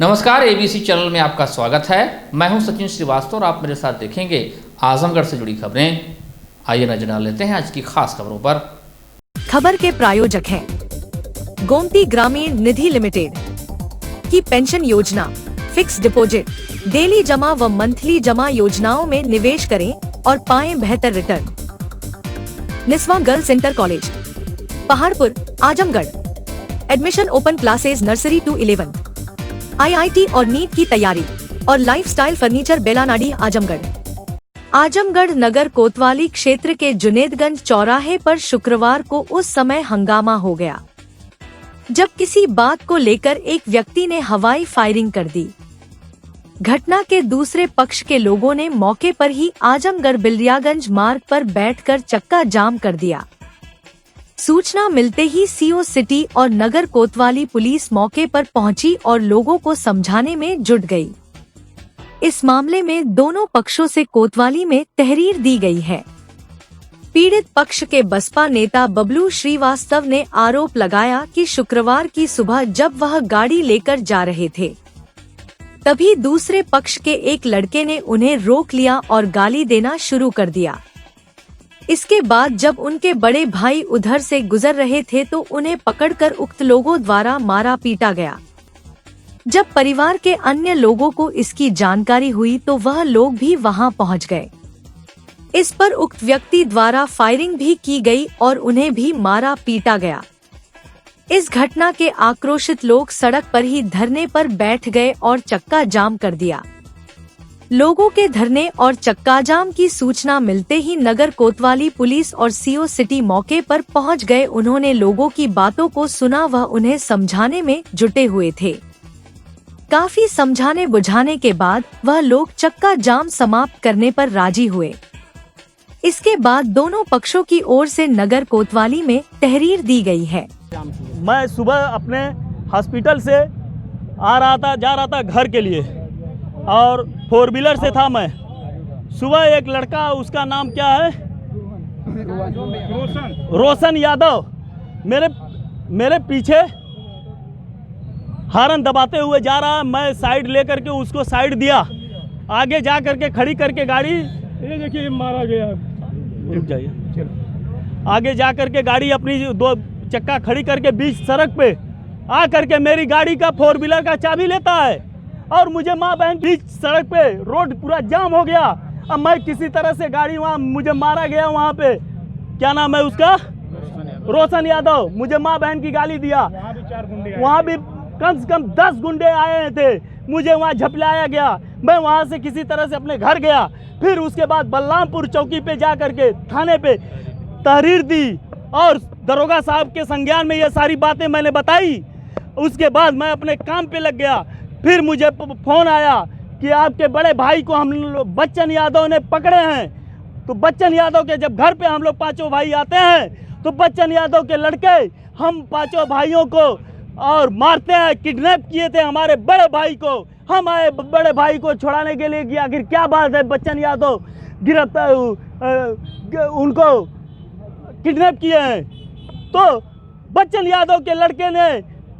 नमस्कार, ABC channel में आपका स्वागत है। मैं हूं सचिन श्रीवास्तव और आप मेरे साथ देखेंगे आजमगढ़ से जुड़ी खबरें। आइए नजर डाल लेते हैं आज की खास खबरों पर। खबर के प्रायोजक हैं गोमती ग्रामीण निधि लिमिटेड की पेंशन योजना, फिक्स डिपॉजिट, डेली जमा व मंथली जमा योजनाओं में निवेश करें और पाएं बेहतर return. Niswa girls inter college, Paharpur, Azamgarh. Admission open classes nursery to 11th। IIT और नीट की तैयारी और लाइफस्टाइल फर्नीचर बेलानाडी, आजमगढ़। आजमगढ़ नगर कोतवाली क्षेत्र के जुनेदगंज चौराहे पर शुक्रवार को उस समय हंगामा हो गया जब किसी बात को लेकर एक व्यक्ति ने हवाई फायरिंग कर दी। घटना के दूसरे पक्ष के लोगों ने मौके पर ही आजमगढ़ बिलियागंज मार्ग पर बैठकर चक्का जाम कर दिया। सूचना मिलते ही सीओ सिटी और नगर कोतवाली पुलिस मौके पर पहुंची और लोगों को समझाने में जुट गई। इस मामले में दोनों पक्षों से कोतवाली में तहरीर दी गई है। पीड़ित पक्ष के बसपा नेता बबलू श्रीवास्तव ने आरोप लगाया कि शुक्रवार की सुबह जब वह गाड़ी लेकर जा रहे थे तभी दूसरे पक्ष के एक लड़के ने उन्हें रोक लिया और गाली देना शुरू कर दिया। इसके बाद जब उनके बड़े भाई उधर से गुजर रहे थे तो उन्हें पकड़कर उक्त लोगों द्वारा मारा पीटा गया। जब परिवार के अन्य लोगों को इसकी जानकारी हुई तो वह लोग भी वहां पहुंच गए। इस पर उक्त व्यक्ति द्वारा फायरिंग भी की गई और उन्हें भी मारा पीटा गया। इस घटना के आक्रोशित लोग सड़क पर ही धरने पर बैठ गए और चक्का जाम कर दिया। लोगों के धरने और चक्काजाम की सूचना मिलते ही नगर कोतवाली पुलिस और सीओ सिटी मौके पर पहुंच गए। उन्होंने लोगों की बातों को सुना व उन्हें समझाने में जुटे हुए थे। काफी समझाने बुझाने के बाद वह लोग चक्का जाम समाप्त करने पर राजी हुए। इसके बाद दोनों पक्षों की ओर से नगर कोतवाली में तहरीर दी गई है। मैं सुबह अपने हॉस्पिटल से जा रहा था घर के लिए और 4 व्हीलर से था। मैं सुबह एक लड़का, उसका नाम क्या है, रोशन यादव, मेरे पीछे हॉर्न दबाते हुए जा रहा है। मैं साइड लेकर के उसको साइड दिया। आगे जा करके खड़ी करके गाड़ी, ये देखिए मारा गया, रुक जाइए। आगे जा करके गाड़ी अपनी 2 चक्का खड़ी करके बीच सड़क पे आ करके मेरी गाड़ी का 4 व्हीलर का चाबी लेता है और मुझे माँ बहन बीच सड़क पे, रोड पूरा जाम हो गया। अब मैं किसी तरह से गाड़ी, वहाँ मुझे मारा गया। वहाँ पे क्या नाम है उसका, रोशन यादव, मुझे माँ बहन की गाली दिया। वहाँ भी कम से कम 10 गुंडे आए थे, मुझे वहाँ झपलाया गया। मैं वहाँ से किसी तरह से अपने घर गया। फिर उसके बाद बलरामपुर चौकी पे जा करके थाने पे तहरीर दी और दरोगा साहब के संज्ञान में ये सारी बातें मैंने बताई। उसके बाद मैं अपने काम पे लग गया। फिर मुझे फोन आया कि आपके बड़े भाई को हम लोग बच्चन यादव ने पकड़े हैं। तो बच्चन यादव के जब घर पे हम लोग 5 भाई आते हैं तो बच्चन यादव के लड़के हम 5 भाइयों को और मारते हैं। किडनैप किए थे हमारे बड़े भाई को। हम आए बड़े भाई को छुड़ाने के लिए कि आखिर क्या बात है, बच्चन यादव गिरफ्तार, उनको किडनैप किए हैं। तो बच्चन यादव के लड़के ने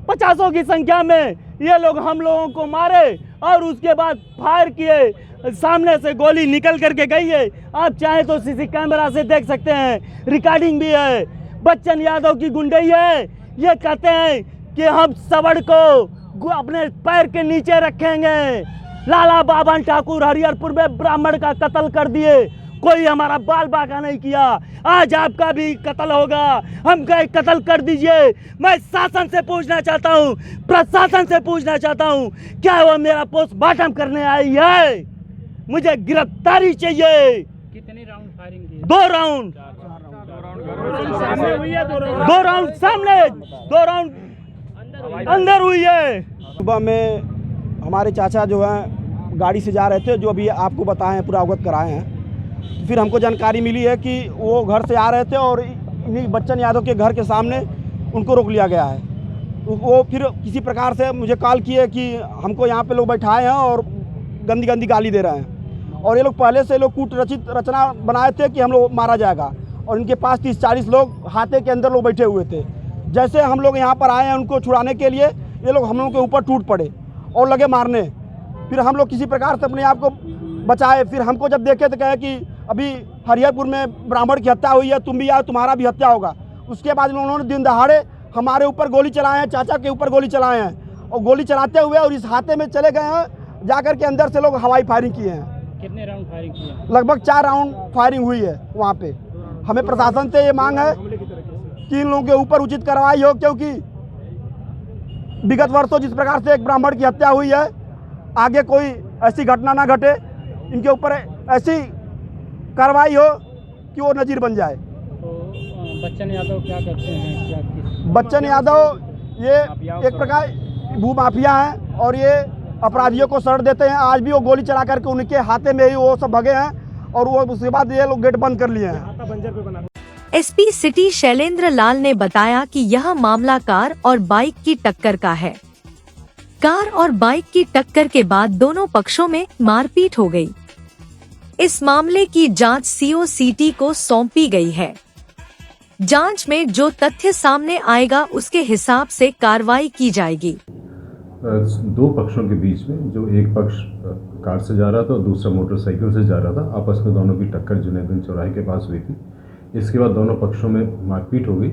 50 की संख्या में ये लोग हम लोगों को मारे और उसके बाद फायर किए। सामने से गोली निकल करके गई है। आप चाहे तो सीसी कैमरा से देख सकते हैं, रिकॉर्डिंग भी है। बच्चन यादव की गुंडई है। ये कहते हैं कि हम सबड़ को अपने पैर के नीचे रखेंगे। लाला बाबन ठाकुर हरिहरपुर में ब्राह्मण का कत्ल कर दिए, कोई हमारा बाल बाका नहीं किया। आज आपका भी कत्ल होगा, हमका एक कत्ल कर दीजिए। मैं शासन से पूछना चाहता हूँ, प्रशासन से पूछना चाहता हूँ, क्या वो मेरा पोस्टमार्टम करने आई है? मुझे गिरफ्तारी चाहिए। कितनी राउंड फायरिंग की? 2 राउंड। 2 राउंड सामने, 2 राउंड अंदर हुई है। सुबह में हमारे चाचा जो हैं गाड़ी से जा रहे थे, जो अभी आपको बताए हैं, पूरा अवगत कराए हैं। फिर हमको जानकारी मिली है कि वो घर से आ रहे थे और इन्हीं बच्चन यादव के घर के सामने उनको रोक लिया गया है। वो फिर किसी प्रकार से मुझे कॉल किए कि हमको यहाँ पे लोग बैठाए हैं और गंदी गंदी गाली दे रहे हैं। और ये लोग पहले से लोग कूट रचित रचना बनाए थे कि हम लोग मारा जाएगा। और इनके पास 30-40 लोग हाथे के अंदर लोग बैठे हुए थे। जैसे हम लोग यहाँ पर आए हैं उनको छुड़ाने के लिए, ये लोग हम लोगों के ऊपर टूट पड़े और लगे मारने। फिर हम लोग किसी प्रकार से अपने आप को बचाए। फिर हमको जब देखे तो कहे कि अभी हरिहरपुर में ब्राह्मण की हत्या हुई है, तुम भी आओ, तुम्हारा भी हत्या होगा। उसके बाद उन्होंने दिन दहाड़े हमारे ऊपर गोली चलाए हैं, चाचा के ऊपर गोली चलाए हैं, और गोली चलाते हुए और इस हाथे में चले गए हैं, जाकर के अंदर से लोग हवाई फायरिंग किए हैं। कितने राउंड फायरिंग किए? लगभग 4 राउंड फायरिंग हुई है वहाँ पे। हमें प्रशासन से ये मांग है कि इन लोगों के ऊपर उचित कार्रवाई हो, क्योंकि विगत वर्षों जिस प्रकार से एक ब्राह्मण की हत्या हुई है, आगे कोई ऐसी घटना ना घटे। इनके ऊपर ऐसी कार्रवाई हो कि वो नज़ीर बन जाए। तो बच्चन यादव क्या करते हैं? क्या बच्चन यादव ये एक प्रकार भू माफिया हैं और ये अपराधियों को शरण देते हैं। आज भी वो गोली चला करके उनके हाथे में ही वो सब भगे हैं और वो उसके बाद ये लोग गेट बंद कर लिए हैं। एसपी सिटी शैलेंद्र लाल ने बताया कि यह मामला कार और बाइक की टक्कर का है। कार और बाइक की टक्कर के बाद दोनों पक्षों में मारपीट हो गई। इस मामले की जांच सीओसीटी को सौंपी गई है। जांच में जो तथ्य सामने आएगा उसके हिसाब से कार्रवाई की जाएगी। 2 पक्षों के बीच में, जो एक पक्ष कार से जा रहा था और दूसरा मोटरसाइकिल से जा रहा था, आपस में दोनों की टक्कर जुनैदगंज चौराहे के पास हुई थी। इसके बाद दोनों पक्षों में मारपीट हो गई।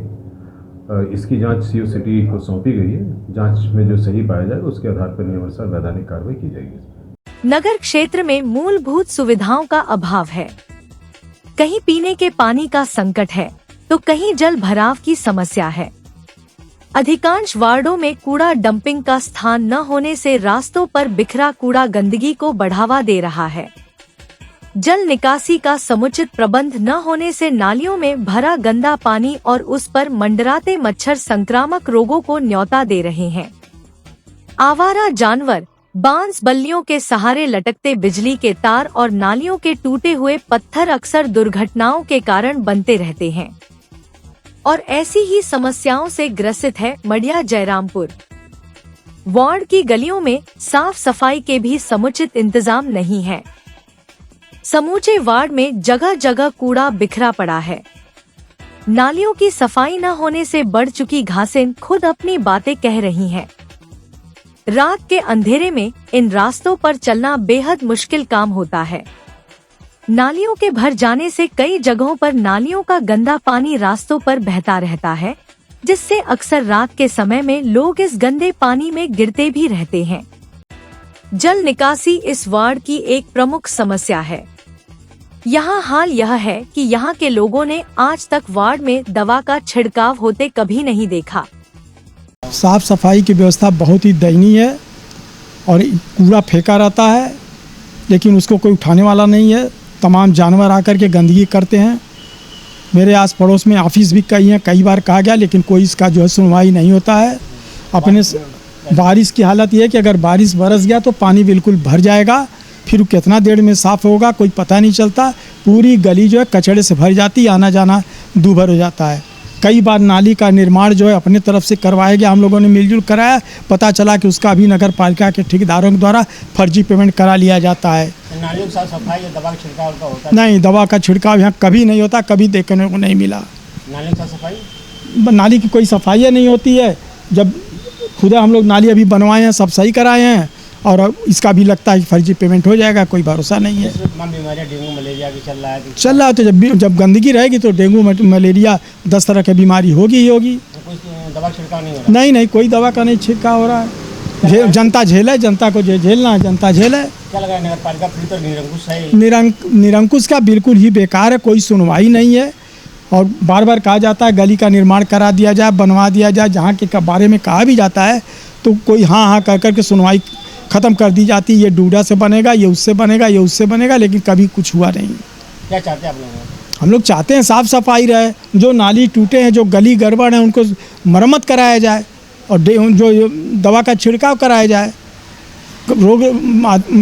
इसकी जांच सीओसीटी को सौंपी गई है। जांच में जो सही पाया जाए उसके आधार पर नियमानुसार वैधानिक कार्रवाई की जाएगी। नगर क्षेत्र में मूलभूत सुविधाओं का अभाव है। कहीं पीने के पानी का संकट है तो कहीं जल भराव की समस्या है। अधिकांश वार्डों में कूड़ा डंपिंग का स्थान न होने से रास्तों पर बिखरा कूड़ा गंदगी को बढ़ावा दे रहा है। जल निकासी का समुचित प्रबंध न होने से नालियों में भरा गंदा पानी और उस पर मंडराते मच्छर संक्रामक रोगों को न्योता दे रहे हैं। आवारा जानवर, बांस बल्लियों के सहारे लटकते बिजली के तार और नालियों के टूटे हुए पत्थर अक्सर दुर्घटनाओं के कारण बनते रहते हैं और ऐसी ही समस्याओं से ग्रसित है मडिया जयरामपुर। वार्ड की गलियों में साफ सफाई के भी समुचित इंतजाम नहीं है। समूचे वार्ड में जगह जगह कूड़ा बिखरा पड़ा है। नालियों की सफाई न होने से बढ़ चुकी घासें खुद अपनी बातें कह रही हैं। रात के अंधेरे में इन रास्तों पर चलना बेहद मुश्किल काम होता है। नालियों के भर जाने से कई जगहों पर नालियों का गंदा पानी रास्तों पर बहता रहता है, जिससे अक्सर रात के समय में लोग इस गंदे पानी में गिरते भी रहते हैं। जल निकासी इस वार्ड की एक प्रमुख समस्या है। यहाँ हाल यह है कि यहाँ के लोगों ने आज तक वार्ड में दवा का छिड़काव होते कभी नहीं देखा। साफ सफाई की व्यवस्था बहुत ही दयनीय है और कूड़ा फेंका रहता है, लेकिन उसको कोई उठाने वाला नहीं है। तमाम जानवर आकर के गंदगी करते हैं। मेरे आस पड़ोस में ऑफिस भी कई बार कहा गया, लेकिन कोई इसका जो है सुनवाई नहीं होता है। अपने बारिश की हालत ये है कि अगर बारिश बरस गया तो पानी बिल्कुल भर जाएगा, फिर कितना देर में साफ़ होगा कोई पता नहीं चलता। पूरी गली जो है कचड़े से भर जाती है, आना जाना दूभर हो जाता है। कई बार नाली का निर्माण जो है अपने तरफ से करवाया गया, हम लोगों ने मिलजुल कराया, पता चला कि उसका भी नगर पालिका के ठेकेदारों द्वारा फर्जी पेमेंट करा लिया जाता है। नालियों के साथ सफाई या दवा का छिड़काव का होता है? नहीं, दवा का छिड़काव यहाँ कभी नहीं होता, कभी देखने को नहीं मिला। नालियों के साथ सफाई? नाली की कोई सफाई नहीं होती है। जब खुदा हम लोग नाली अभी बनवाए हैं, सब सही कराए हैं, और इसका भी लगता है कि फर्जी पेमेंट हो जाएगा, कोई भरोसा नहीं है। तमाम बीमारियाँ डेंगू मलेरिया की चल रहा है तो जब गंदगी रहेगी तो डेंगू मलेरिया 10 तरह की बीमारी होगी ही होगी। तो कोई दवा छिड़काव नहीं हो रहा? नहीं, कोई दवा का नहीं छिड़काव हो रहा है। जनता झेले, जनता को झेलना है, जनता झेले। क्या लगा नगर पालिका फिर तो निरंकुश है? निरंकुश का बिल्कुल ही बेकार है, कोई सुनवाई नहीं है। और बार बार कहा जाता है गली का निर्माण करा दिया जाए, बनवा दिया जाए, जहाँ के बारे में कहा भी जाता है तो कोई हाँ कर कर के सुनवाई ख़त्म कर दी जाती है। ये डूडा से बनेगा, ये उससे बनेगा, ये उससे बनेगा, लेकिन कभी कुछ हुआ नहीं। क्या चाहते हैं आप लोग? हम लोग चाहते हैं साफ़ सफाई रहे, जो नाली टूटे हैं, जो गली गड़बड़ है, उनको मरम्मत कराया जाए और जो दवा का छिड़काव कराया जाए। लोग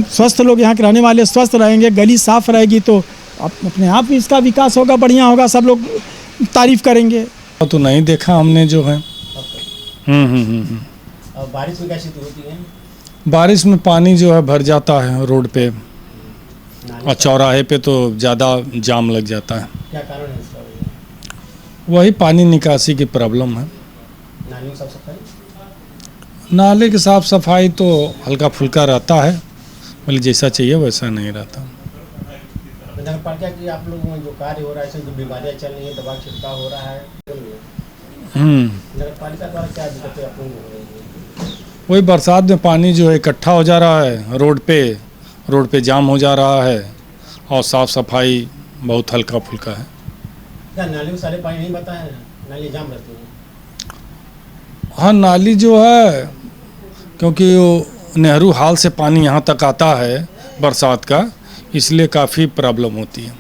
स्वस्थ लोग यहाँ के रहने वाले स्वस्थ रहेंगे, गली साफ़ रहेगी तो अपने आप ही इसका विकास होगा, बढ़िया होगा, सब लोग तारीफ़ करेंगे। तो नहीं देखा हमने जो है। और बारिश में क्या स्थिति होती है? बारिश में पानी जो है भर जाता है रोड पे और चौराहे पे तो ज़्यादा जाम लग जाता है। क्या कारण है इसका? वही पानी निकासी की प्रॉब्लम है। नालियों की साफ सफाई? नाले की साफ सफाई तो हल्का फुल्का रहता है, मतलब जैसा चाहिए वैसा नहीं रहता। नगर पालिका की आप लोगों में जो कार्य हो रहा है, इसमें जो बीमारियाँ चल रही हैं, दवा छिड़काव हो रहा है, नगर पालिका द्वारा क्या दिक्कतें आप लोगों को हो रही हैं? वही बरसात में पानी जो है इकट्ठा हो जा रहा है रोड पे जाम हो जा रहा है, और साफ सफाई बहुत हल्का फुल्का है। क्या नाली में सारे पानी नहीं बता है, नाली जाम रहती है? हाँ, नाली जो है, क्योंकि वो नेहरू हाल से पानी यहाँ तक आता है बरसात का, इसलिए काफ़ी प्रॉब्लम होती है।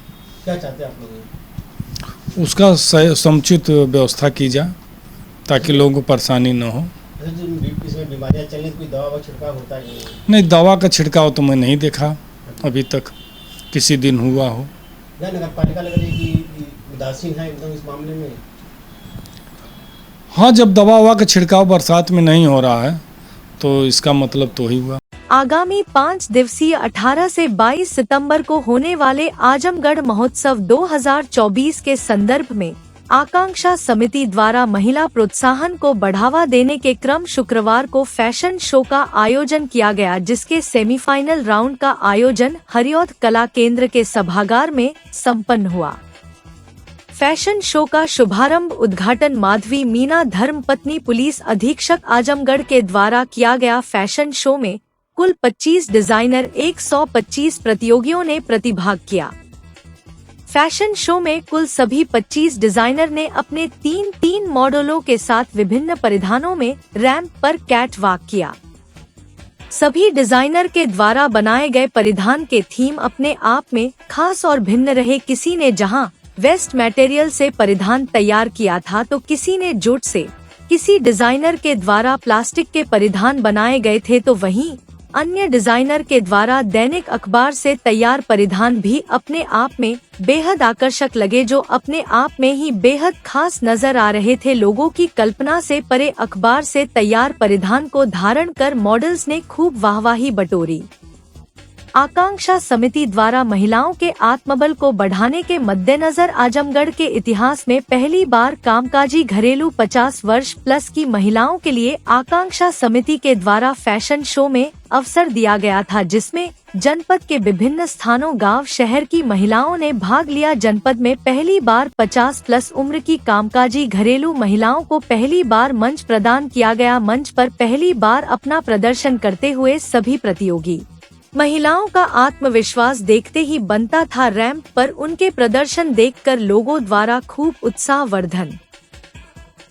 क्या चाहते हैं आप लोग? उसका समुचित व्यवस्था की जाए ताकि लोगों को परेशानी न हो। इसमें बीमारियाँ चल रही, कोई दवा व छिड़काव होता है? नहीं, दवा का छिड़काव तो मैं नहीं देखा अभी तक, किसी दिन हुआ हो। क्या नगर पालिका लग रही है कि उदासीन है एकदम इस मामले में? हाँ, जब दवा ववा का छिड़काव बरसात में नहीं हो रहा है तो इसका मतलब तो ही हुआ। आगामी 5 दिवसीय 18 से 22 सितंबर को होने वाले आजमगढ़ महोत्सव 2024 के संदर्भ में आकांक्षा समिति द्वारा महिला प्रोत्साहन को बढ़ावा देने के क्रम शुक्रवार को फैशन शो का आयोजन किया गया, जिसके सेमीफाइनल राउंड का आयोजन हरिऔध कला केंद्र के सभागार में संपन्न हुआ। फैशन शो का शुभारंभ उद्घाटन माधवी मीना धर्मपत्नी पुलिस अधीक्षक आजमगढ़ के द्वारा किया गया। फैशन शो में कुल 25 डिजाइनर 125 प्रतियोगियों ने प्रतिभाग किया। फैशन शो में कुल सभी 25 डिजाइनर ने अपने 3 मॉडलों के साथ विभिन्न परिधानों में रैंप पर कैट वॉक किया। सभी डिजाइनर के द्वारा बनाए गए परिधान के थीम अपने आप में खास और भिन्न रहे। किसी ने जहां वेस्ट मटेरियल से परिधान तैयार किया था तो किसी ने जूट से, किसी डिजाइनर के द्वारा प्लास्टिक के परिधान बनाए गए थे, तो वहीं अन्य डिजाइनर के द्वारा दैनिक अखबार से तैयार परिधान भी अपने आप में बेहद आकर्षक लगे, जो अपने आप में ही बेहद खास नजर आ रहे थे। लोगों की कल्पना से परे अखबार से तैयार परिधान को धारण कर मॉडल्स ने खूब वाहवाही बटोरी। आकांक्षा समिति द्वारा महिलाओं के आत्मबल को बढ़ाने के मद्देनजर आजमगढ़ के इतिहास में पहली बार कामकाजी घरेलू 50 वर्ष प्लस की महिलाओं के लिए आकांक्षा समिति के द्वारा फैशन शो में अवसर दिया गया था, जिसमें जनपद के विभिन्न स्थानों, गांव, शहर की महिलाओं ने भाग लिया। जनपद में पहली बार 50 प्लस उम्र की कामकाजी घरेलू महिलाओं को पहली बार मंच प्रदान किया गया। मंच पर पहली बार अपना प्रदर्शन करते हुए सभी प्रतियोगी महिलाओं का आत्मविश्वास देखते ही बनता था। रैंप पर उनके प्रदर्शन देखकर लोगों द्वारा खूब उत्साहवर्धन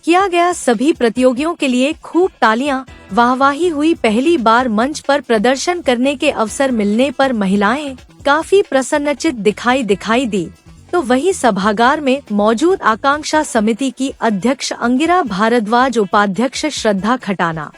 किया गया। सभी प्रतियोगियों के लिए खूब तालियां, वाहवाही हुई। पहली बार मंच पर प्रदर्शन करने के अवसर मिलने पर महिलाएं काफी प्रसन्नचित दिखाई दी, तो वही सभागार में मौजूद आकांक्षा समिति की अध्यक्ष अंगिरा भारद्वाज, उपाध्यक्ष श्रद्धा खटाना,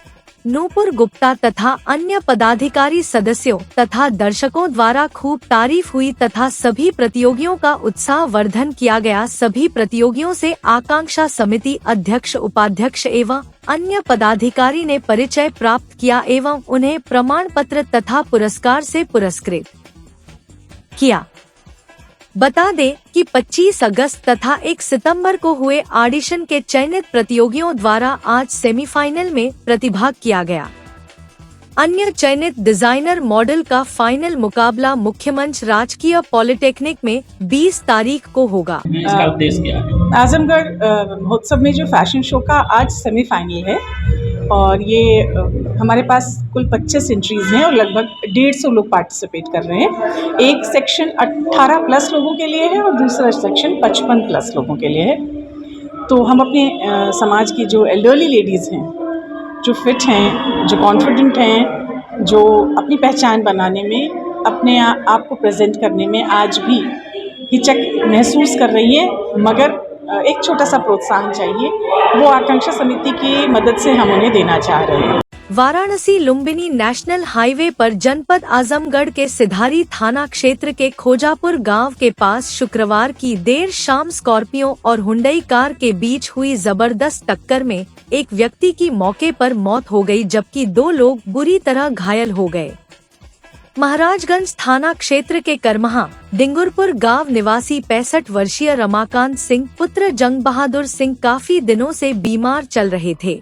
नूपुर गुप्ता तथा अन्य पदाधिकारी सदस्यों तथा दर्शकों द्वारा खूब तारीफ हुई तथा सभी प्रतियोगियों का उत्साहवर्धन किया गया। सभी प्रतियोगियों से आकांक्षा समिति अध्यक्ष, उपाध्यक्ष एवं अन्य पदाधिकारी ने परिचय प्राप्त किया एवं उन्हें प्रमाण पत्र तथा पुरस्कार से पुरस्कृत किया। बता दें कि 25 अगस्त तथा 1 सितंबर को हुए ऑडिशन के चयनित प्रतियोगियों द्वारा आज सेमीफाइनल में प्रतिभाग किया गया। अन्य चयनित डिजाइनर मॉडल का फाइनल मुकाबला मुख्य मंच राजकीय पॉलिटेक्निक में 20 तारीख को होगा। इसका उद्देश्य क्या है? आजमगढ़ महोत्सव में जो फैशन शो का आज सेमीफाइनल है और ये हमारे पास कुल 25 एंट्रीज हैं और लगभग 150 लोग पार्टिसिपेट कर रहे हैं। एक सेक्शन 18 प्लस लोगों के लिए है और दूसरा सेक्शन 55 प्लस लोगों के लिए है। तो हम अपने समाज की जो एल्डरली लेडीज़ हैं, जो फिट हैं, जो कॉन्फिडेंट हैं, जो अपनी पहचान बनाने में, अपने आप को प्रेजेंट करने में आज भी हिचक महसूस कर रही है, मगर एक छोटा सा प्रोत्साहन चाहिए, वो आकांक्षा समिति की मदद से हम उन्हें देना चाह रहे हैं। वाराणसी लुम्बिनी नेशनल हाईवे पर जनपद आजमगढ़ के सिधारी थाना क्षेत्र के खोजापुर गांव के पास शुक्रवार की देर शाम स्कॉर्पियो और हुंडई कार के बीच हुई जबरदस्त टक्कर में एक व्यक्ति की मौके पर मौत हो गई, जबकि 2 लोग बुरी तरह घायल हो गए। महाराजगंज थाना क्षेत्र के करमहा डिंगुरपुर गांव निवासी 65 वर्षीय रमाकांत सिंह पुत्र जंग बहादुर सिंह काफी दिनों से बीमार चल रहे थे।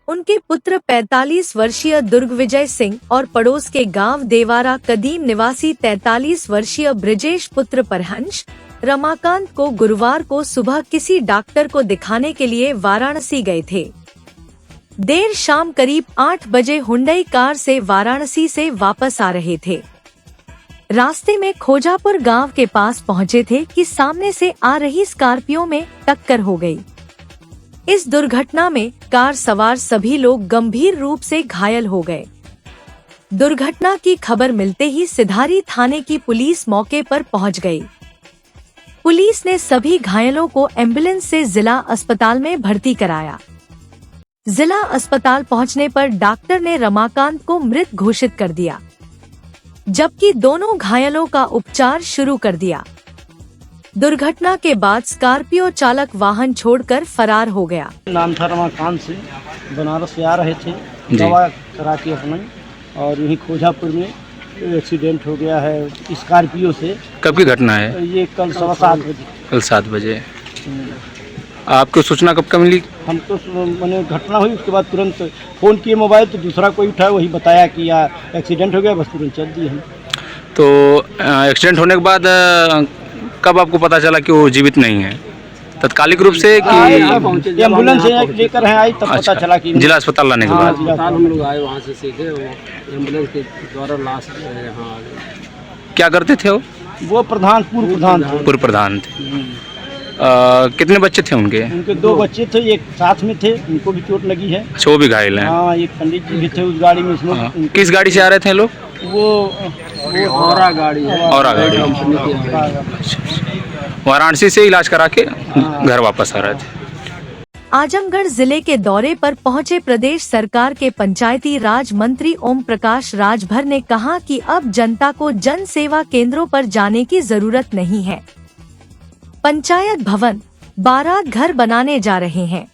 उनके पुत्र 45 वर्षीय दुर्गविजय सिंह और पड़ोस के गांव देवारा कदीम निवासी 43 वर्षीय ब्रिजेश पुत्र परहंस रमाकांत को गुरुवार को सुबह किसी डॉक्टर को दिखाने के लिए वाराणसी गए थे। देर शाम करीब 8 बजे हुंडई कार से वाराणसी से वापस आ रहे थे। रास्ते में खोजापुर गांव के पास पहुंचे थे कि सामने से आ रही स्कॉर्पियो में टक्कर हो गई। इस दुर्घटना में कार सवार सभी लोग गंभीर रूप से घायल हो गए। दुर्घटना की खबर मिलते ही सिधारी थाने की पुलिस मौके पर पहुंच गई। पुलिस ने सभी घायलों को एम्बुलेंस से जिला अस्पताल में भर्ती कराया। जिला अस्पताल पहुंचने पर डॉक्टर ने रमाकांत को मृत घोषित कर दिया, जबकि दोनों घायलों का उपचार शुरू कर दिया। दुर्घटना के बाद स्कॉर्पियो चालक वाहन छोड़कर फरार हो गया। नाम था रमाकांत से, बनारस से आ रहे थे दवा करा के अपना, और यहीं खोजापुर में एक्सीडेंट हो गया है स्कॉर्पियो से। कब की घटना है? ये कल 7:15 बजे। कल 7 बजे। आपको सूचना कब मिली? हम तो मैंने घटना हुई उसके बाद तुरंत फ़ोन किए मोबाइल, तो दूसरा कोई उठाया, वही बताया कि यार एक्सीडेंट हो गया, बस तुरंत चल दिए हम। तो एक्सीडेंट होने के बाद कब आपको पता चला कि वो जीवित नहीं है? तत्कालिक रूप से कि एम्बुलेंस लेकर आई तब पता चला कि जिला अस्पताल लाने के बाद? हम लोग आए वहाँ से सीधे एम्बुलेंस के द्वारा लाश यहाँ आ गए। क्या करते थे वो प्रधान, पूर्व प्रधान थे। कितने बच्चे थे उनके? उनके 2 बच्चे थे, एक साथ में थे, उनको भी चोट लगी है। अच्छा, वो भी घायल हैं? हाँ, एक पंडित जी भी थे उस गाड़ी में। किस गाड़ी से आ रहे थे लोग? वो औरा गाड़ी है। औरा गाड़ी। वाराणसी से इलाज करा के घर वापस आ रहे थे। आजमगढ़ जिले के दौरे पर पहुंचे प्रदेश सरकार के पंचायती राज मंत्री ओम प्रकाश राजभर ने कहा कि अब जनता को जन सेवा केंद्रों पर जाने की जरूरत नहीं है। पंचायत भवन, बारात घर बनाने जा रहे हैं।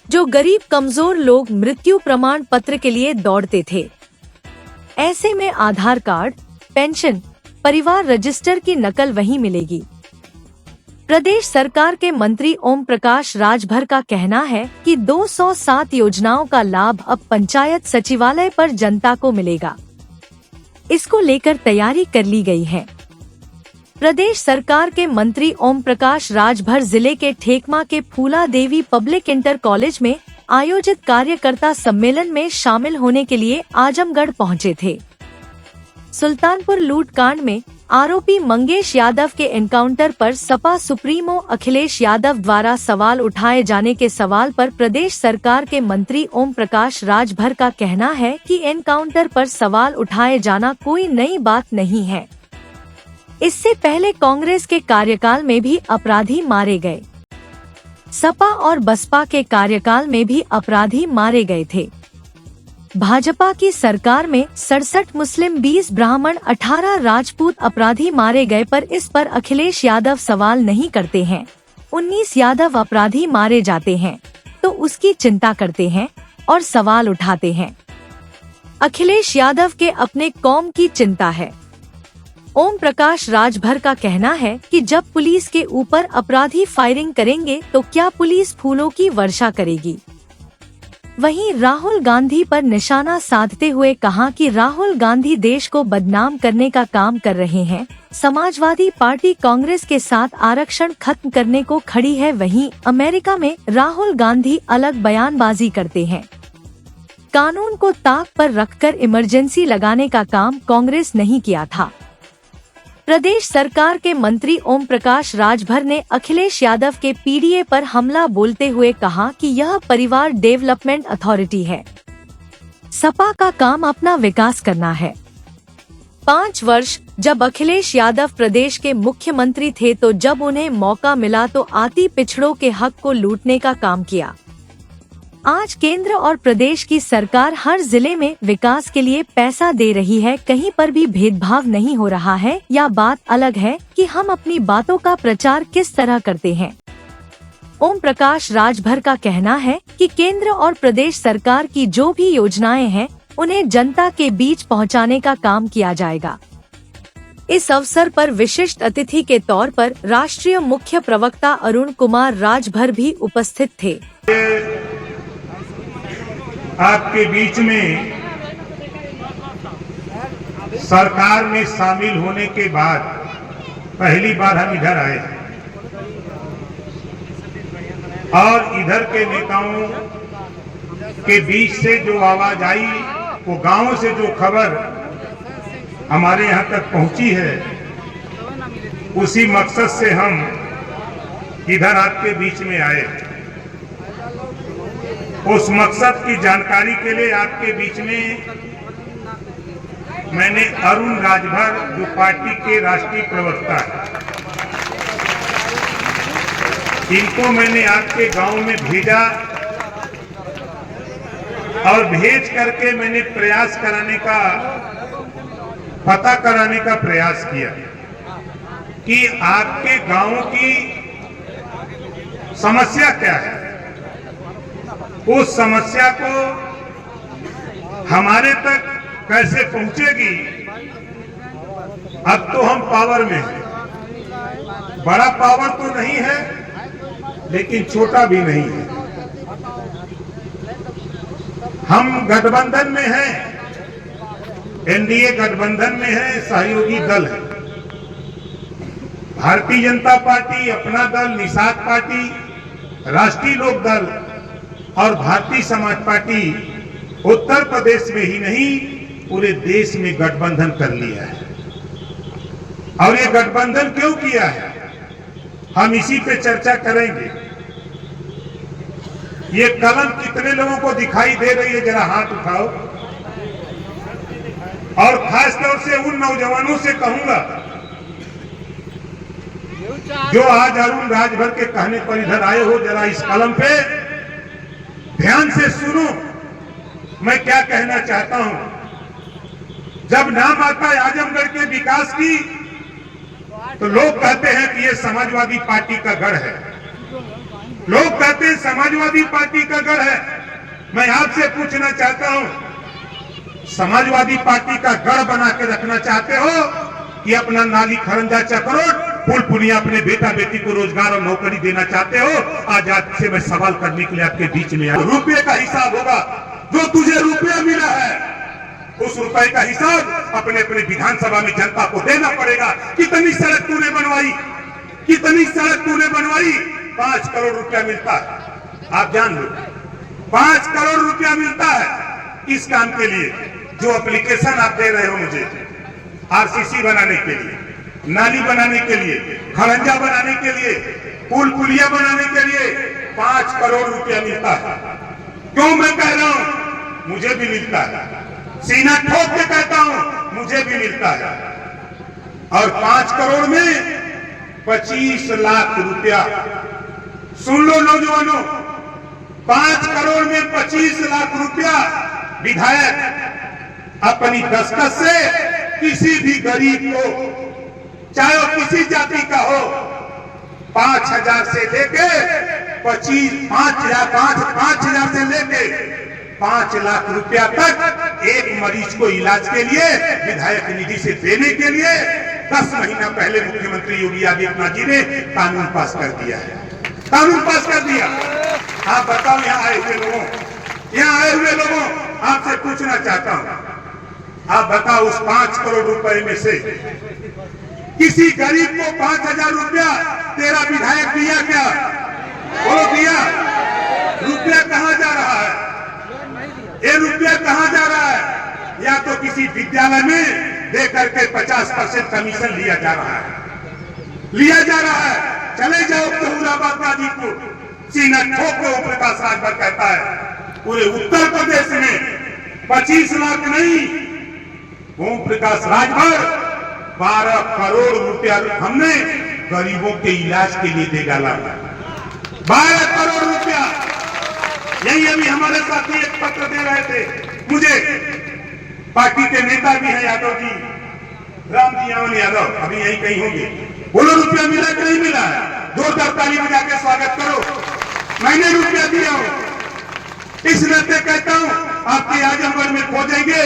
जो गरीब कमजोर लोग मृत्यु प्रमाण पत्र के लिए दौड़ते थे, ऐसे में आधार कार्ड, पेंशन, परिवार रजिस्टर की नकल वहीं मिलेगी। प्रदेश सरकार के मंत्री ओम प्रकाश राजभर का कहना है कि 207 योजनाओं का लाभ अब पंचायत सचिवालय पर जनता को मिलेगा। इसको लेकर तैयारी कर ली गई है। प्रदेश सरकार के मंत्री ओम प्रकाश राजभर जिले के ठेकमा के फूला देवी पब्लिक इंटर कॉलेज में आयोजित कार्यकर्ता सम्मेलन में शामिल होने के लिए आजमगढ़ पहुंचे थे। सुल्तानपुर लूट कांड में आरोपी मंगेश यादव के एनकाउंटर पर सपा सुप्रीमो अखिलेश यादव द्वारा सवाल उठाए जाने के सवाल पर प्रदेश सरकार के मंत्री ओम प्रकाश राजभर का कहना है कि एनकाउंटर पर सवाल उठाए जाना कोई नई बात नहीं है। इससे पहले कांग्रेस के कार्यकाल में भी अपराधी मारे गए। सपा और बसपा के कार्यकाल में भी अपराधी मारे गए थे। भाजपा की सरकार में 67 मुस्लिम, 20 ब्राह्मण, 18 राजपूत अपराधी मारे गए, पर इस पर अखिलेश यादव सवाल नहीं करते हैं। 19 यादव अपराधी मारे जाते हैं तो उसकी चिंता करते हैं और सवाल उठाते हैं। अखिलेश यादव के अपने कौम की चिंता है। ओम प्रकाश राजभर का कहना है कि जब पुलिस के ऊपर अपराधी फायरिंग करेंगे तो क्या पुलिस फूलों की वर्षा करेगी? वहीं राहुल गांधी पर निशाना साधते हुए कहा कि राहुल गांधी देश को बदनाम करने का काम कर रहे हैं। समाजवादी पार्टी कांग्रेस के साथ आरक्षण खत्म करने को खड़ी है। वहीं अमेरिका में राहुल गांधी अलग बयानबाजी करते हैं। कानून को ताक पर रखकर इमरजेंसी लगाने का काम कांग्रेस नहीं किया था। प्रदेश सरकार के मंत्री ओम प्रकाश राजभर ने अखिलेश यादव के पीडीए पर हमला बोलते हुए कहा कि यह परिवार डेवलपमेंट अथॉरिटी है। सपा का काम अपना विकास करना है। 5 वर्ष जब अखिलेश यादव प्रदेश के मुख्यमंत्री थे तो जब उन्हें मौका मिला तो आती पिछड़ों के हक को लूटने का काम किया। आज केंद्र और प्रदेश की सरकार हर जिले में विकास के लिए पैसा दे रही है, कहीं पर भी भेदभाव नहीं हो रहा है। या बात अलग है कि हम अपनी बातों का प्रचार किस तरह करते हैं। ओम प्रकाश राजभर का कहना है कि केंद्र और प्रदेश सरकार की जो भी योजनाएं हैं उन्हें जनता के बीच पहुंचाने का काम किया जाएगा। इस अवसर पर विशिष्ट अतिथि के तौर पर राष्ट्रीय मुख्य प्रवक्ता अरुण कुमार राजभर भी उपस्थित थे। आपके बीच में सरकार में शामिल होने के बाद पहली बार हम इधर आए और इधर के नेताओं के बीच से जो आवाज आई, वो गांव से जो खबर हमारे यहाँ तक पहुंची है, उसी मकसद से हम इधर आपके बीच में आए। उस मकसद की जानकारी के लिए आपके बीच में मैंने अरुण राजभर, जो पार्टी के राष्ट्रीय प्रवक्ता है, इनको मैंने आपके गांव में भेजा और भेज करके मैंने प्रयास कराने का, पता कराने का प्रयास किया कि आपके गांव की समस्या क्या है। उस समस्या को हमारे तक कैसे पहुंचेगी। अब तो हम पावर में हैं, बड़ा पावर तो नहीं है लेकिन छोटा भी नहीं है। हम गठबंधन में हैं, एनडीए गठबंधन में है, सहयोगी दल है। भारतीय जनता पार्टी, अपना दल, निषाद पार्टी, राष्ट्रीय लोक दल और भारतीय समाज पार्टी उत्तर प्रदेश में ही नहीं पूरे देश में गठबंधन कर लिया है। और ये गठबंधन क्यों किया है, हम इसी पे चर्चा करेंगे। ये कलम कितने लोगों को दिखाई दे रही है, जरा हाथ उठाओ। और खासतौर से उन नौजवानों से कहूंगा जो आज अरुण राजभर के कहने पर इधर आए हो, जरा इस कलम पे ध्यान से सुनो मैं क्या कहना चाहता हूं। जब नाम आता है आजमगढ़ के विकास की, तो लोग कहते हैं कि ये समाजवादी पार्टी का गढ़ है। लोग कहते हैं समाजवादी पार्टी का गढ़ है। मैं आपसे पूछना चाहता हूं, समाजवादी पार्टी का गढ़ बना के रखना चाहते हो कि अपना नाली खरंजा चक्रोट पुल पुलिया अपने बेटा बेटी को रोजगार और नौकरी देना चाहते हो? आज आपसे मैं सवाल करने के लिए आपके बीच में आया। रुपये का हिसाब होगा, जो तुझे रुपया मिला है उस रुपए का हिसाब अपने अपने विधानसभा में जनता को देना पड़ेगा। कितनी सड़क तूने बनवाई, कितनी सड़क तूने बनवाई? 5 करोड़ रुपया मिलता है, आप जान लो 5 करोड़ रुपया मिलता है इस काम के लिए। जो एप्लीकेशन आप दे रहे हो मुझे आरसीसी बनाने के लिए, नाली बनाने के लिए, खरंजा बनाने के लिए, पुल पुलिया बनाने के लिए 5 करोड़ रुपया मिलता है। क्यों मैं कह रहा हूं, मुझे भी मिलता है, सीना ठोक के कहता हूं मुझे भी मिलता है। और 5 करोड़ में 25 लाख रुपया, सुन लो नौजवानों, 5 करोड़ में 25 लाख रुपया विधायक अपनी दस्तखत से किसी भी गरीब को, चाहे वो किसी जाति का हो, 5,000 से लेके 5,000 से लेके 5 लाख रुपया तक एक मरीज को इलाज के लिए विधायक निधि से देने के लिए 10 महीना पहले मुख्यमंत्री योगी आदित्यनाथ जी ने कानून पास कर दिया है। कानून पास कर दिया। आप बताओ, यहाँ आए हुए लोगों आपसे पूछना चाहता हूँ, आप बताओ उस 5 करोड़ रुपए में से किसी गरीब को 5,000 रुपया तेरा विधायक दिया क्या? बोलो दिया? रुपया कहाँ जा रहा है? ये रुपया कहाँ जा रहा है? या तो किसी विद्यालय में दे करके 50% कमीशन लिया जा रहा है, चले जाओ जहूराबाद, गाजीपुर, सीना ठोक के ओम प्रकाश राजभर कहता है पूरे उत्तर प्रदेश में 25 लाख नहीं, ओम प्रकाश राजभर 12 करोड़ रुपया हमने गरीबों के इलाज के लिए दे डाला। 12 करोड़ रुपया। यही अभी हमारे साथी एक पत्र दे रहे थे मुझे, पार्टी के नेता भी हैं यादव जी, राम जी यावन यादव, अभी यही कहीं होंगे। बोलो रुपया मिला कि नहीं मिला है? जोरदार ताली बजा के स्वागत करो। मैंने रुपया दिया हूं, इस नाते कहता हूं आपके आजमगढ़ में खोजेंगे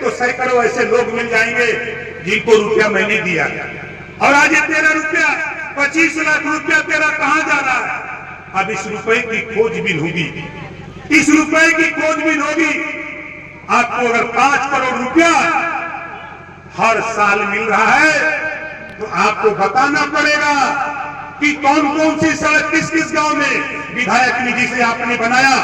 तो सैकड़ों ऐसे लोग मिल जाएंगे जिनको रुपया मैंने दिया। और आज तेरा रुपया 25 लाख रुपया तेरा कहां जा रहा है? अब इस रुपए की खोजबीन होगी, इस रुपए की खोजबीन होगी। आपको अगर 5 करोड़ रुपया हर साल मिल रहा है तो आपको बताना पड़ेगा कि कौन कौन सी सड़क किस किस गांव में विधायक निधि से आपने बनाया।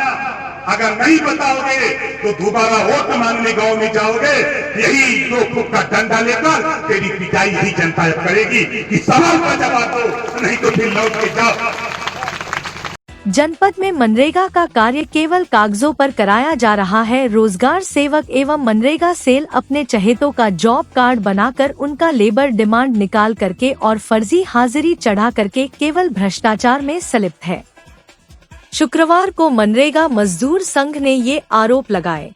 अगर नहीं बताओगे तो दोबारा वोट मांगने गांव में जाओगे, यही 2 फुट का डंडा लेकर तेरी पिटाई यही जनता करेगी कि सवाल का जवाब दो, नहीं तो फिर लौट के जाओ। जनपद में मनरेगा का कार्य केवल कागजों पर कराया जा रहा है। रोजगार सेवक एवं मनरेगा सेल अपने चहेतों का जॉब कार्ड बनाकर उनका लेबर डिमांड निकाल करके और फर्जी हाजिरी चढ़ा करके केवल भ्रष्टाचार में संलिप्त है। शुक्रवार को मनरेगा मजदूर संघ ने ये आरोप लगाए।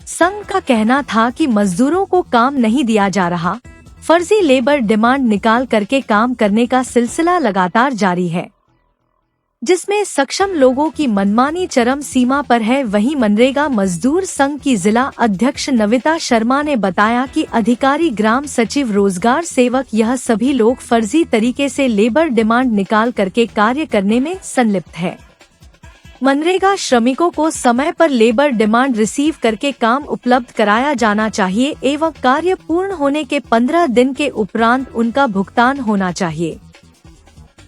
संघ का कहना था कि मजदूरों को काम नहीं दिया जा रहा, फर्जी लेबर डिमांड निकाल करके काम करने का सिलसिला लगातार जारी है, जिसमें सक्षम लोगों की मनमानी चरम सीमा पर है। वहीं मनरेगा मजदूर संघ की जिला अध्यक्ष नविता शर्मा ने बताया कि अधिकारी, ग्राम सचिव, रोजगार सेवक यह सभी लोग फर्जी तरीके से लेबर डिमांड निकाल करके कार्य करने में संलिप्त है। मनरेगा श्रमिकों को समय पर लेबर डिमांड रिसीव करके काम उपलब्ध कराया जाना चाहिए एवं कार्य पूर्ण होने के 15 दिन के उपरांत उनका भुगतान होना चाहिए।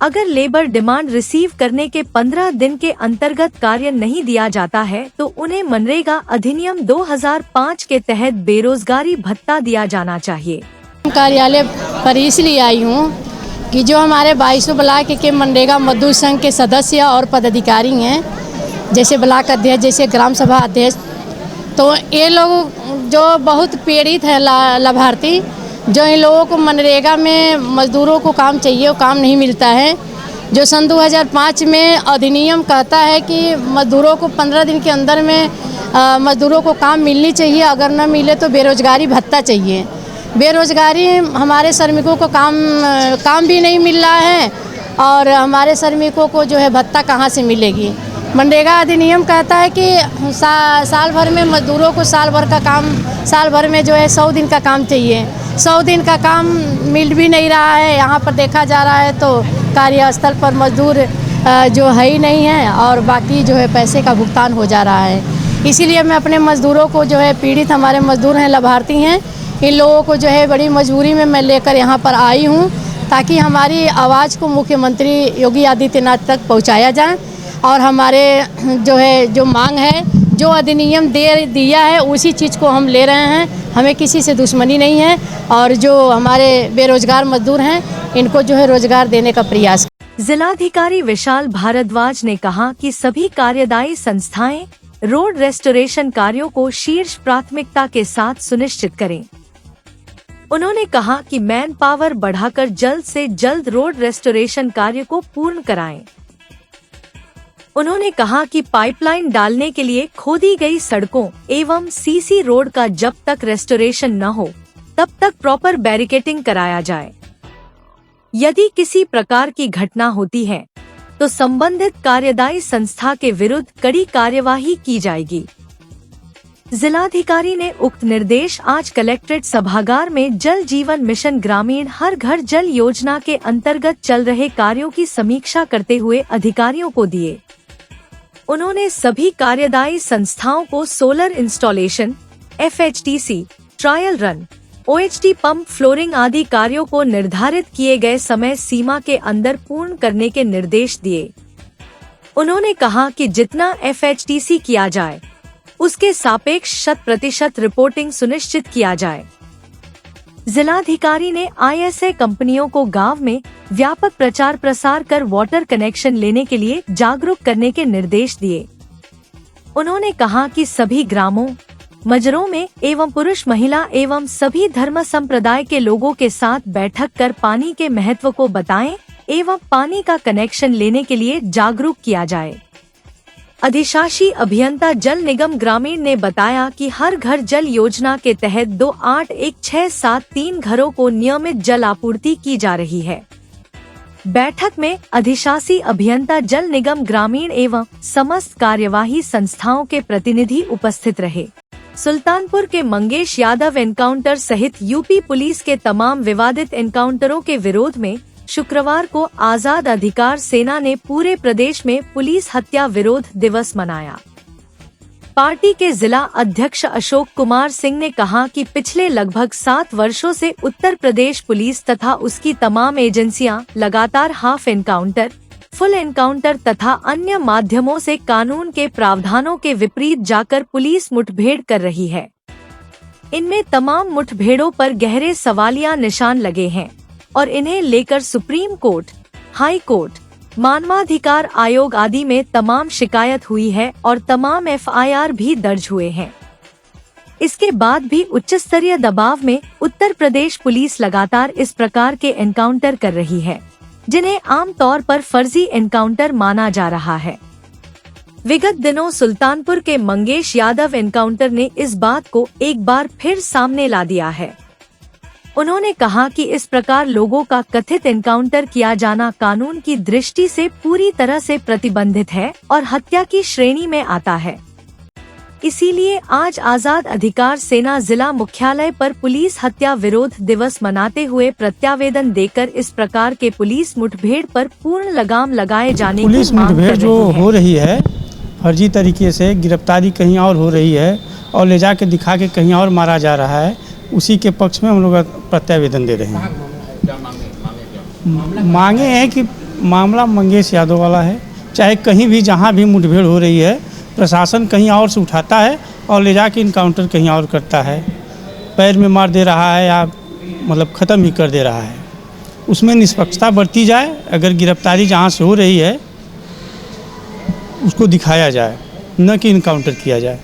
अगर लेबर डिमांड रिसीव करने के 15 दिन के अंतर्गत कार्य नहीं दिया जाता है तो उन्हें मनरेगा अधिनियम 2005 के तहत बेरोजगारी भत्ता दिया जाना चाहिए। कार्यालय पर इसलिए आई हूँ कि जो हमारे 22 ब्लॉक के मनरेगा मजदूर संघ के सदस्य और पदाधिकारी हैं, जैसे ब्लॉक अध्यक्ष, जैसे ग्राम सभा अध्यक्ष, तो ये लोग जो बहुत पीड़ित है लाभार्थी, जो इन लोगों को मनरेगा में मजदूरों को काम चाहिए, वो काम नहीं मिलता है। जो सन 2005 में अधिनियम कहता है कि मजदूरों को 15 दिन के अंदर में मजदूरों को काम मिलनी चाहिए, अगर न मिले तो बेरोजगारी भत्ता चाहिए। बेरोजगारी हमारे श्रमिकों को काम भी नहीं मिल रहा है और हमारे श्रमिकों को जो है भत्ता कहाँ से मिलेगी। मनरेगा अधिनियम कहता है कि साल भर में मजदूरों को साल भर में जो है 100 दिन का काम चाहिए। 100 दिन का काम मिल भी नहीं रहा है। यहाँ पर देखा जा रहा है तो कार्यस्थल पर मजदूर जो है ही नहीं है और बाकी जो है पैसे का भुगतान हो जा रहा है। इसीलिए मैं अपने मजदूरों को जो है, पीड़ित हमारे मजदूर हैं, लाभार्थी हैं, इन लोगों को जो है बड़ी मजबूरी में मैं लेकर यहाँ पर आई हूँ ताकि हमारी आवाज़ को मुख्यमंत्री योगी आदित्यनाथ तक पहुँचाया जाए और हमारे जो मांग है, जो अधिनियम दिया है उसी चीज़ को हम ले रहे हैं। हमें किसी से दुश्मनी नहीं है और जो हमारे बेरोजगार मजदूर हैं इनको जो है रोजगार देने का प्रयास। जिलाधिकारी विशाल भारद्वाज ने कहा कि सभी कार्यदायी संस्थाएं रोड रेस्टोरेशन कार्यों को शीर्ष प्राथमिकता के साथ सुनिश्चित करें। उन्होंने कहा कि मैन पावर बढ़ाकर जल्द से जल्द रोड रेस्टोरेशन कार्य को पूर्ण कराएं। उन्होंने कहा कि पाइपलाइन डालने के लिए खोदी गई सड़कों एवं सीसी रोड का जब तक रेस्टोरेशन न हो तब तक प्रॉपर बैरिकेडिंग कराया जाए। यदि किसी प्रकार की घटना होती है तो संबंधित कार्यदायी संस्था के विरुद्ध कड़ी कार्यवाही की जाएगी। जिलाधिकारी ने उक्त निर्देश आज कलेक्ट्रेट सभागार में जल जीवन मिशन ग्रामीण हर घर जल योजना के अंतर्गत चल रहे कार्यों की समीक्षा करते हुए अधिकारियों को दिए। उन्होंने सभी कार्यदायी संस्थाओं को solar installation, FHTC, trial run, OHT pump, flooring आदि कार्यों को निर्धारित किए गए समय सीमा के अंदर पूर्ण करने के निर्देश दिए। उन्होंने कहा कि जितना FHTC किया जाए उसके सापेक्ष 100% रिपोर्टिंग सुनिश्चित किया जाए। जिलाधिकारी ने ISA कंपनियों को गांव में व्यापक प्रचार प्रसार कर वाटर कनेक्शन लेने के लिए जागरूक करने के निर्देश दिए। उन्होंने कहा कि सभी ग्रामों, मजरों में एवं पुरुष, महिला एवं सभी धर्म संप्रदाय के लोगों के साथ बैठक कर पानी के महत्व को बताएं एवं पानी का कनेक्शन लेने के लिए जागरूक किया जाए। अधिशासी अभियंता जल निगम ग्रामीण ने बताया कि हर घर जल योजना के तहत 28173 घरों को नियमित जल आपूर्ति की जा रही है। बैठक में अधिशासी अभियंता जल निगम ग्रामीण एवं समस्त कार्यवाही संस्थाओं के प्रतिनिधि उपस्थित रहे। सुल्तानपुर के मंगेश यादव एनकाउंटर सहित यूपी पुलिस के तमाम विवादित एनकाउंटरों के विरोध में शुक्रवार को आजाद अधिकार सेना ने पूरे प्रदेश में पुलिस हत्या विरोध दिवस मनाया। पार्टी के जिला अध्यक्ष अशोक कुमार सिंह ने कहा कि पिछले लगभग 7 वर्षों से उत्तर प्रदेश पुलिस तथा उसकी तमाम एजेंसियां लगातार हाफ एनकाउंटर, फुल एनकाउंटर तथा अन्य माध्यमों से कानून के प्रावधानों के विपरीत जाकर पुलिस मुठभेड़ कर रही है। इनमें तमाम मुठभेड़ों पर गहरे सवालिया निशान लगे हैं और इन्हें लेकर सुप्रीम कोर्ट, हाई कोर्ट, मानवाधिकार आयोग आदि में तमाम शिकायत हुई है और तमाम एफआईआर भी दर्ज हुए हैं। इसके बाद भी उच्च स्तरीय दबाव में उत्तर प्रदेश पुलिस लगातार इस प्रकार के एनकाउंटर कर रही है, जिन्हें आमतौर पर फर्जी एनकाउंटर माना जा रहा है। विगत दिनों सुल्तानपुर के मंगेश यादव एनकाउंटर ने इस बात को एक बार फिर सामने ला दिया है। उन्होंने कहा कि इस प्रकार लोगों का कथित एनकाउंटर किया जाना कानून की दृष्टि से पूरी तरह से प्रतिबंधित है और हत्या की श्रेणी में आता है। इसीलिए आज आजाद अधिकार सेना जिला मुख्यालय पर पुलिस हत्या विरोध दिवस मनाते हुए प्रत्यावेदन देकर इस प्रकार के पुलिस मुठभेड़ पर पूर्ण लगाम लगाए जाने की पुलिस मांग मुठभेड़ कर जो रही है। हो रही है फर्जी तरीके से, गिरफ्तारी कहीं और हो रही है और ले जाके दिखा के कहीं और मारा जा रहा है, उसी के पक्ष में हम लोग प्रत्यावेदन दे रहे हैं। मांगे हैं कि मामला मंगेश यादव वाला है, चाहे कहीं भी जहां भी मुठभेड़ हो रही है प्रशासन कहीं और से उठाता है और ले जाके इनकाउंटर कहीं और करता है, पैर में मार दे रहा है या मतलब ख़त्म ही कर दे रहा है। उसमें निष्पक्षता बरती जाए, अगर गिरफ्तारी जहाँ से हो रही है उसको दिखाया जाए, न कि इनकाउंटर किया जाए।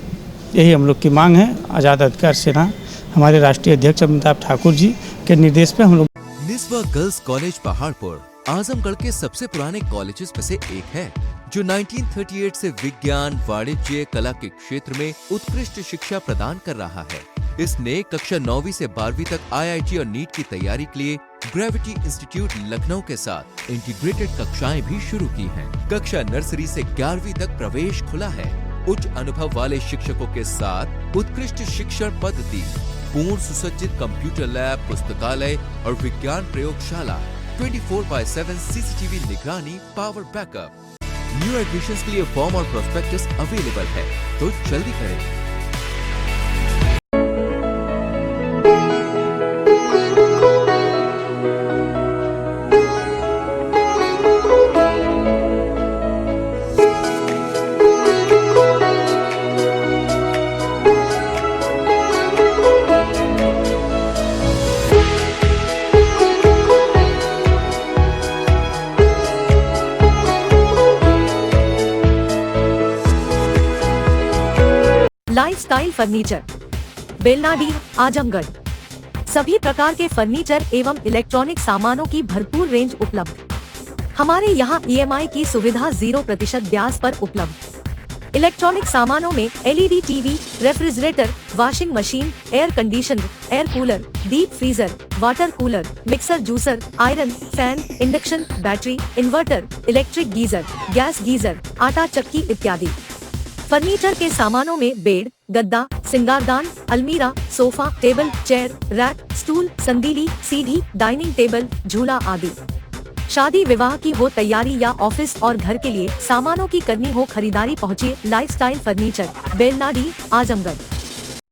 यही हम लोग की मांग है। आज़ाद अधिकार सेना हमारे राष्ट्रीय अध्यक्ष अमिताभ ठाकुर जी के निर्देश पे हम लोग। निस्वा गर्ल्स कॉलेज पहाड़पुर आजमगढ़ के सबसे पुराने कॉलेजेस में से एक है, जो 1938 से विज्ञान, वाणिज्य, कला के क्षेत्र में उत्कृष्ट शिक्षा प्रदान कर रहा है। इसने कक्षा 9वीं से 12वीं तक IIT और नीट की तैयारी के लिए ग्रेविटी इंस्टीट्यूट लखनऊ के साथ इंटीग्रेटेड कक्षाएं भी शुरू की हैं। कक्षा नर्सरी से 11वीं तक प्रवेश खुला है। उच्च अनुभव वाले शिक्षकों के साथ उत्कृष्ट शिक्षण पद्धति, पूर्ण सुसज्जित कंप्यूटर लैब, पुस्तकालय और विज्ञान प्रयोगशाला, 24/7 CCTV निगरानी, पावर बैकअप। न्यू एडमिशंस के लिए फॉर्म और प्रोस्पेक्टस अवेलेबल है, तो जल्दी करें। Lifestyle furniture, Belnadih, Azamgarh. सभी प्रकार के फर्नीचर एवं इलेक्ट्रॉनिक सामानों की भरपूर रेंज उपलब्ध। हमारे यहाँ EMI की सुविधा 0% ब्याज पर उपलब्ध। इलेक्ट्रॉनिक सामानों में LED TV, refrigerator, washing machine, air conditioner, air cooler, deep freezer, water cooler, mixer juicer, iron, fan, induction, battery, inverter, electric geyser, gas geyser, आटा चक्की इत्यादि। फर्नीचर के सामानों में बेड, गद्दा, सिंगारदान, अलमीरा, sofa, table, chair, rack, stool, संदीली, सीढ़ी, डाइनिंग टेबल, झूला आदि। शादी विवाह की हो तैयारी या ऑफिस और घर के लिए सामानों की करनी हो खरीदारी, पहुँचिए लाइफस्टाइल फर्नीचर, बेलनाडीह, आजमगढ़।